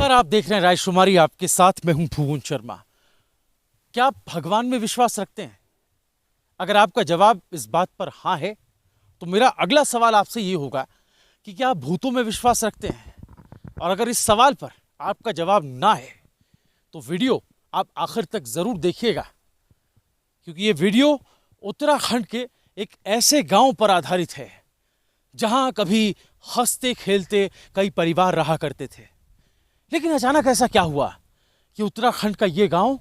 नमस्कार, आप देख रहे हैं रायशुमारी। आपके साथ मैं हूं भुवन शर्मा। क्या आप भगवान में विश्वास रखते हैं? अगर आपका जवाब इस बात पर हाँ है तो मेरा अगला सवाल आपसे ये होगा कि क्या आप भूतों में विश्वास रखते हैं? और अगर इस सवाल पर आपका जवाब ना है तो वीडियो आप आखिर तक जरूर देखिएगा, क्योंकि ये वीडियो उत्तराखंड के एक ऐसे गांव पर आधारित है जहां कभी हंसते खेलते कई परिवार रहा करते थे। लेकिन अचानक ऐसा क्या हुआ कि उत्तराखंड का ये गांव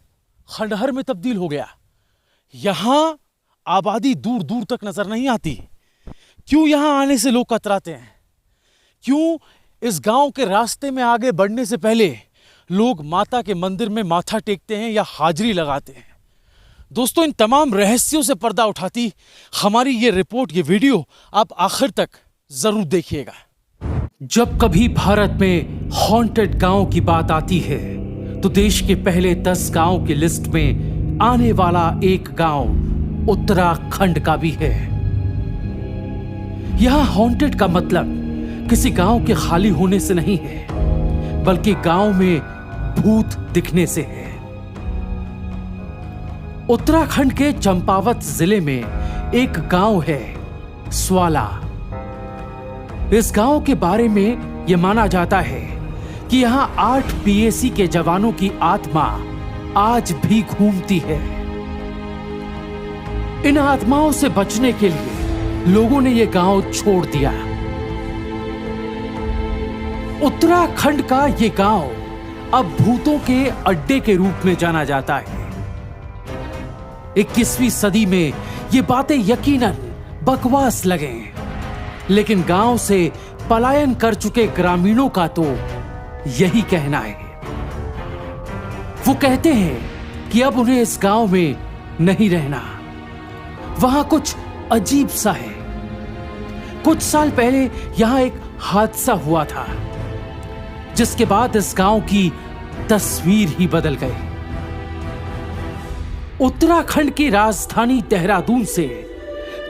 खंडहर में तब्दील हो गया। यहां आबादी दूर दूर तक नजर नहीं आती। क्यों यहां आने से लोग कतराते हैं? क्यों इस गांव के रास्ते में आगे बढ़ने से पहले लोग माता के मंदिर में माथा टेकते हैं या हाजिरी लगाते हैं? दोस्तों, इन तमाम रहस्यों से पर्दा उठाती हमारी ये रिपोर्ट, ये वीडियो आप आखिर तक जरूर देखिएगा। जब कभी भारत में हॉन्टेड गांव की बात आती है तो देश के पहले 10 गांव की लिस्ट में आने वाला एक गांव उत्तराखंड का भी है। यहां हॉन्टेड का मतलब किसी गांव के खाली होने से नहीं है, बल्कि गांव में भूत दिखने से है। उत्तराखंड के चंपावत जिले में एक गांव है स्वाला। इस गांव के बारे में यह माना जाता है कि यहां 8 पीएसी के जवानों की आत्मा आज भी घूमती है। इन आत्माओं से बचने के लिए लोगों ने यह गांव छोड़ दिया। उत्तराखंड का यह गांव अब भूतों के अड्डे के रूप में जाना जाता है। 21वीं सदी में ये बातें यकीनन बकवास लगे, लेकिन गांव से पलायन कर चुके ग्रामीणों का तो यही कहना है। वो कहते हैं कि अब उन्हें इस गांव में नहीं रहना। वहां कुछ अजीब सा है। कुछ साल पहले यहां एक हादसा हुआ था, जिसके बाद इस गांव की तस्वीर ही बदल गई। उत्तराखंड की राजधानी देहरादून से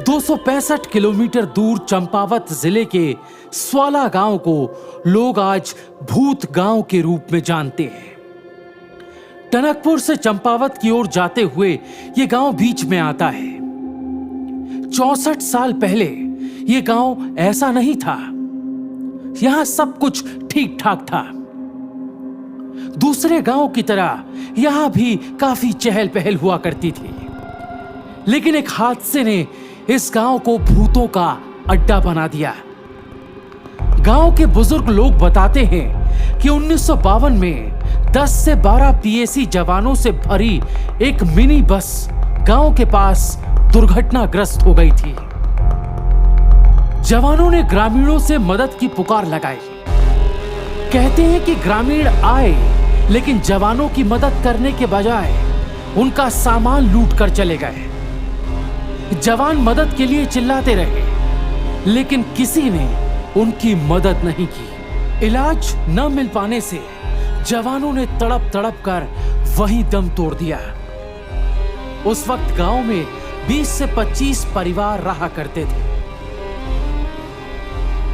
265 किलोमीटर दूर चंपावत जिले के स्वाला गांव को लोग आज भूत गांव के रूप में जानते हैं। टनकपुर से चंपावत की ओर जाते हुए यह गांव बीच में आता है। 64 साल पहले यह गांव ऐसा नहीं था। यहां सब कुछ ठीक ठाक था। दूसरे गांव की तरह यहां भी काफी चहल पहल हुआ करती थी, लेकिन एक हादसे ने इस गांव को भूतों का अड्डा बना दिया। गांव के बुजुर्ग लोग बताते हैं कि 1952 में 10 से 12 पीएसी जवानों से भरी एक मिनी बस गांव के पास दुर्घटनाग्रस्त हो गई थी। जवानों ने ग्रामीणों से मदद की पुकार लगाई। कहते हैं कि ग्रामीण आए, लेकिन जवानों की मदद करने के बजाय उनका सामान लूट कर चले गए। जवान मदद के लिए चिल्लाते रहे, लेकिन किसी ने उनकी मदद नहीं की। इलाज न मिल पाने से जवानों ने तड़प तड़प कर वहीं दम तोड़ दिया। उस वक्त गांव में 20 से 25 परिवार रहा करते थे।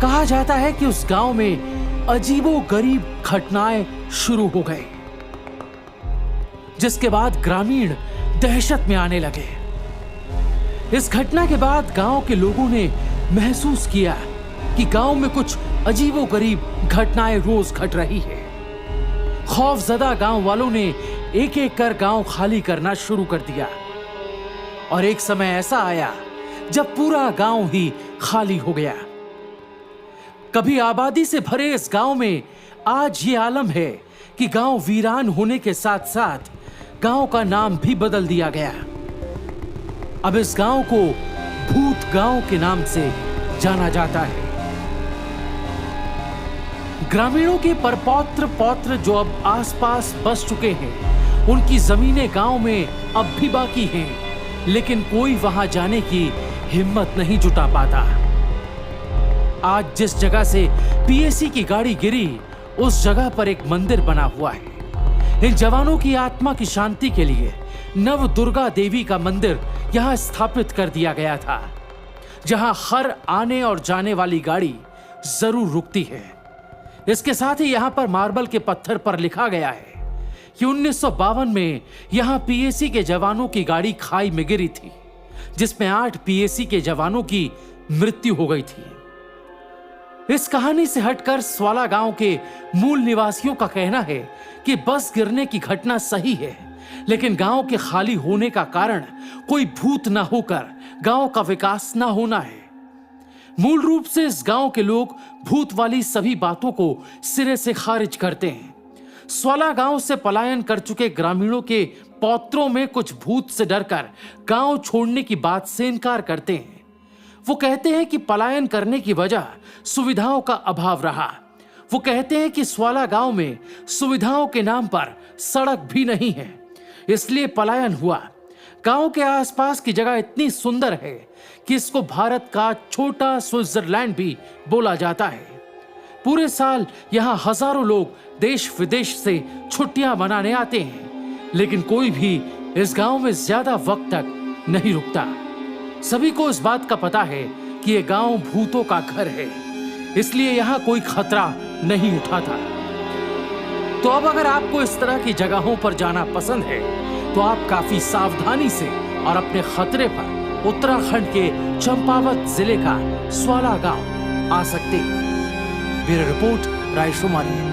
कहा जाता है कि उस गांव में अजीबोगरीब घटनाएं शुरू हो गई, जिसके बाद ग्रामीण दहशत में आने लगे। इस घटना के बाद गांव के लोगों ने महसूस किया कि गांव में कुछ अजीबोगरीब घटनाएं रोज घट रही है। खौफजदा गांव वालों ने एक एक कर गांव खाली करना शुरू कर दिया, और एक समय ऐसा आया जब पूरा गांव ही खाली हो गया। कभी आबादी से भरे इस गांव में आज ये आलम है कि गांव वीरान होने के साथ साथ गांव का नाम भी बदल दिया गया। अब इस गांव को भूत गांव के नाम से जाना जाता है। ग्रामीणों के परपौत्र पौत्र जो अब आसपास बस चुके हैं, उनकी जमीनें गांव में अब भी बाकी हैं, लेकिन कोई वहां जाने की हिम्मत नहीं जुटा पाता। आज जिस जगह से पीएसी की गाड़ी गिरी, उस जगह पर एक मंदिर बना हुआ है। इन जवानों की आत्मा की शांति के लिए नव दुर्गा देवी का मंदिर यहां स्थापित कर दिया गया था, जहां हर आने और जाने वाली गाड़ी जरूर रुकती है। इसके साथ ही यहां पर मार्बल के पत्थर पर लिखा गया है कि 1952 में यहां पीएसी के जवानों की गाड़ी खाई में गिरी थी, जिसमें 8 पीएसी के जवानों की मृत्यु हो गई थी। इस कहानी से हटकर स्वाला गांव के मूल निवासियों का कहना है कि बस गिरने की घटना सही है, लेकिन गांव के खाली होने का कारण कोई भूत ना होकर गांव का विकास ना होना है। मूल रूप से इस गांव के लोग भूत वाली सभी बातों को सिरे से खारिज करते हैं। स्वाला गांव से पलायन कर चुके ग्रामीणों के पौत्रों में कुछ भूत से डरकर गांव छोड़ने की बात से इनकार करते हैं। वो कहते हैं कि पलायन करने की वजह सुविधाओं का अभाव रहा। वो कहते हैं कि स्वाला गांव में सुविधाओं के नाम पर सड़क भी नहीं है, इसलिए पलायन हुआ। गांव के आसपास की जगह इतनी सुंदर है कि इसको भारत का छोटा स्विट्जरलैंड भी बोला जाता है। पूरे साल यहां हजारों लोग देश विदेश से छुट्टियां मनाने आते हैं, लेकिन कोई भी इस गांव में ज्यादा वक्त तक नहीं रुकता। सभी को इस बात का पता है कि यह गांव भूतों का घर है, इसलिए यहां कोई खतरा नहीं उठाता। तो अब अगर आपको इस तरह की जगहों पर जाना पसंद है तो आप काफी सावधानी से और अपने खतरे पर उत्तराखंड के चंपावत जिले का स्वाला गांव आ सकते हैं। ब्यूरो रिपोर्ट, रायशुमारी।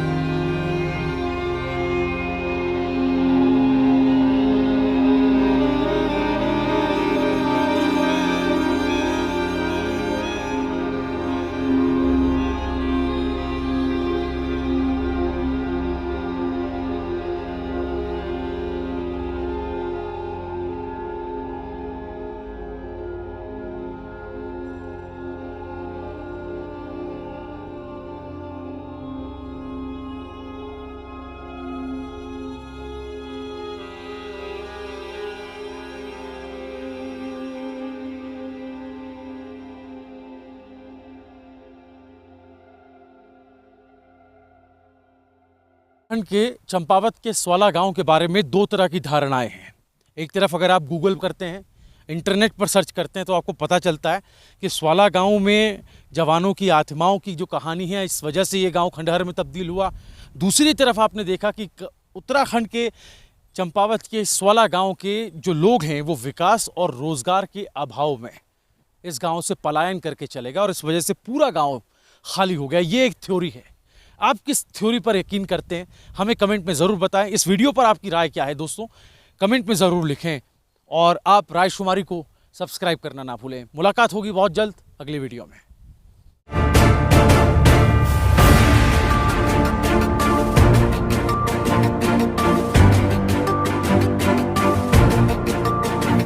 के चंपावत के स्वाला गांव के बारे में दो तरह की धारणाएं हैं। एक तरफ अगर आप गूगल करते हैं, इंटरनेट पर सर्च करते हैं, तो आपको पता चलता है कि स्वाला गांव में जवानों की आत्माओं की जो कहानी है, इस वजह से ये गांव खंडहर में तब्दील हुआ। दूसरी तरफ आपने देखा कि उत्तराखंड के चंपावत के स्वाला गांव के जो लोग हैं वो विकास और रोजगार के अभाव में इस गांव से पलायन करके चले गए और इस वजह से पूरा गांव खाली हो गया। ये एक थ्योरी है। आप किस थ्योरी पर यकीन करते हैं, हमें कमेंट में ज़रूर बताएं। इस वीडियो पर आपकी राय क्या है दोस्तों, कमेंट में ज़रूर लिखें और आप रायशुमारी को सब्सक्राइब करना ना भूलें। मुलाकात होगी बहुत जल्द अगले वीडियो में।